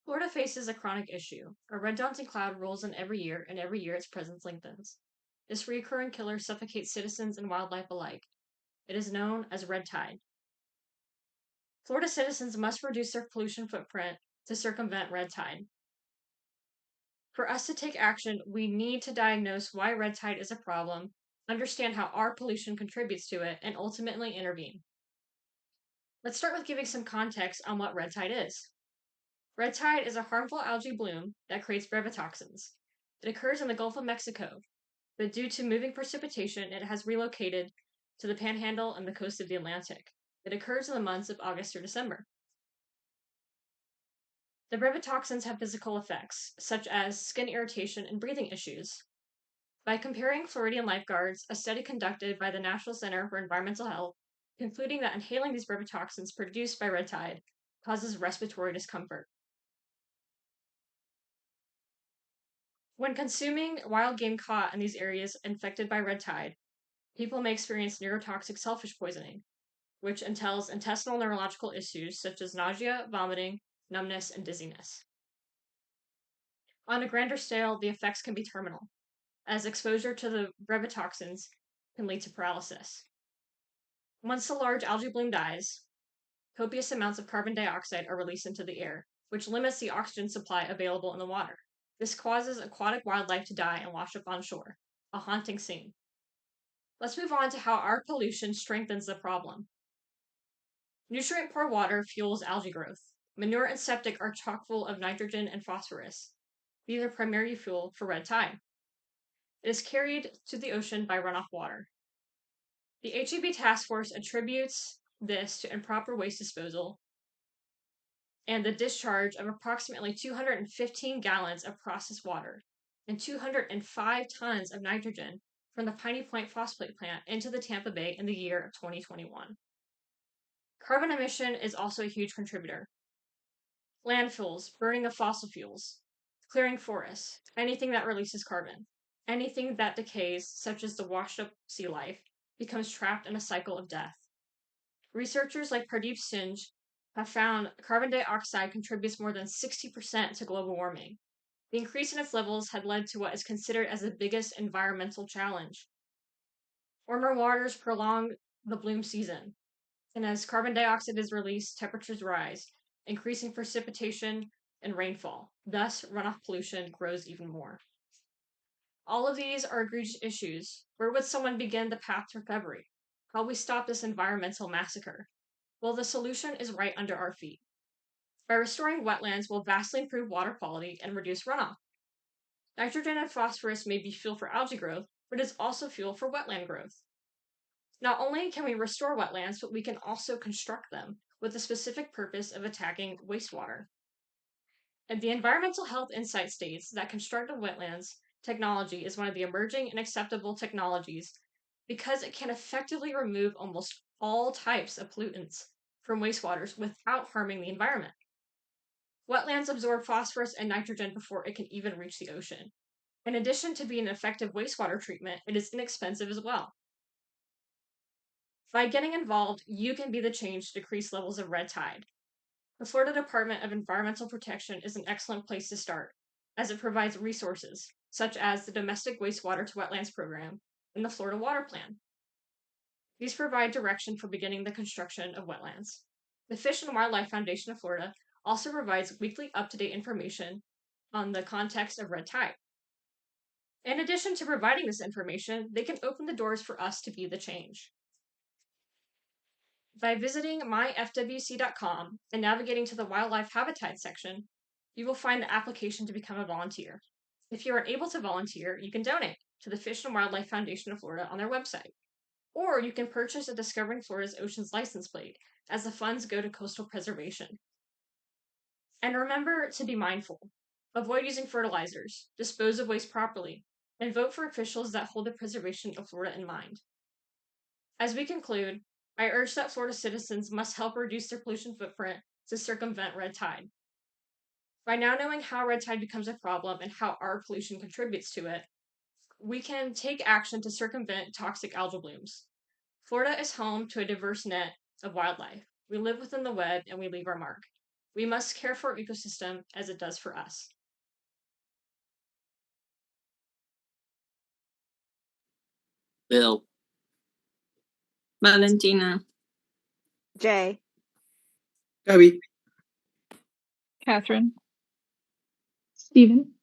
Florida faces a chronic issue. A red daunting cloud rolls in every year, and every year its presence lengthens. This recurring killer suffocates citizens and wildlife alike. It is known as red tide. Florida citizens must reduce their pollution footprint to circumvent red tide. For us to take action, we need to diagnose why red tide is a problem, understand how our pollution contributes to it, and ultimately intervene. Let's start with giving some context on what red tide is. Red tide is a harmful algae bloom that creates brevetoxins. It occurs in the Gulf of Mexico, but due to moving precipitation, it has relocated to the Panhandle and the coast of the Atlantic. It occurs in the months of August through December. The brevetoxins have physical effects, such as skin irritation and breathing issues. By comparing Floridian lifeguards, a study conducted by the National Center for Environmental Health, concluding that inhaling these brevetoxins produced by red tide causes respiratory discomfort. When consuming wild game caught in these areas infected by red tide, people may experience neurotoxic shellfish poisoning, which entails intestinal neurological issues such as nausea, vomiting, numbness, and dizziness. On a grander scale, the effects can be terminal, as exposure to the brevetoxins can lead to paralysis. Once the large algae bloom dies, copious amounts of carbon dioxide are released into the air, which limits the oxygen supply available in the water. This causes aquatic wildlife to die and wash up on shore, a haunting scene. Let's move on to how our pollution strengthens the problem. Nutrient-poor water fuels algae growth. Manure and septic are chock full of nitrogen and phosphorus. These are primary fuel for red tide. It is carried to the ocean by runoff water. The HEB task force attributes this to improper waste disposal and the discharge of approximately 215 gallons of processed water and 205 tons of nitrogen from the Piney Point phosphate plant into the Tampa Bay in the year of 2021. Carbon emission is also a huge contributor. Landfills, burning of fossil fuels, clearing forests, anything that releases carbon, anything that decays, such as the washed up sea life, becomes trapped in a cycle of death. Researchers like Pardeep Singh have found carbon dioxide contributes more than 60% to global warming. The increase in its levels had led to what is considered as the biggest environmental challenge. Warmer waters prolong the bloom season, and as carbon dioxide is released, temperatures rise, increasing precipitation and rainfall. Thus, runoff pollution grows even more. All of these are egregious issues. Where would someone begin the path to recovery? How we stop this environmental massacre? Well, the solution is right under our feet. By restoring wetlands, we'll vastly improve water quality and reduce runoff. Nitrogen and phosphorus may be fuel for algae growth, but it's also fuel for wetland growth. Not only can we restore wetlands, but we can also construct them with the specific purpose of attacking wastewater. And the Environmental Health Insight states that constructed wetlands technology is one of the emerging and acceptable technologies because it can effectively remove almost all types of pollutants from wastewaters without harming the environment. Wetlands absorb phosphorus and nitrogen before it can even reach the ocean. In addition to being an effective wastewater treatment, it is inexpensive as well. By getting involved, you can be the change to decrease levels of red tide. The Florida Department of Environmental Protection is an excellent place to start, as it provides resources, such as the Domestic Wastewater to Wetlands Program and the Florida Water Plan. These provide direction for beginning the construction of wetlands. The Fish and Wildlife Foundation of Florida also provides weekly up-to-date information on the context of red tide. In addition to providing this information, they can open the doors for us to be the change. By visiting myfwc.com and navigating to the Wildlife Habitat section, you will find the application to become a volunteer. If you are unable to volunteer, you can donate to the Fish and Wildlife Foundation of Florida on their website. Or you can purchase a Discovering Florida's Oceans license plate, as the funds go to coastal preservation. And remember to be mindful. Avoid using fertilizers, dispose of waste properly, and vote for officials that hold the preservation of Florida in mind. As we conclude, I urge that Florida citizens must help reduce their pollution footprint to circumvent red tide. By now knowing how red tide becomes a problem and how our pollution contributes to it, we can take action to circumvent toxic algal blooms. Florida is home to a diverse net of wildlife. We live within the web and we leave our mark. We must care for our ecosystem as it does for us. Bill. Valentina. Jay. Gabby. Catherine. Stephen.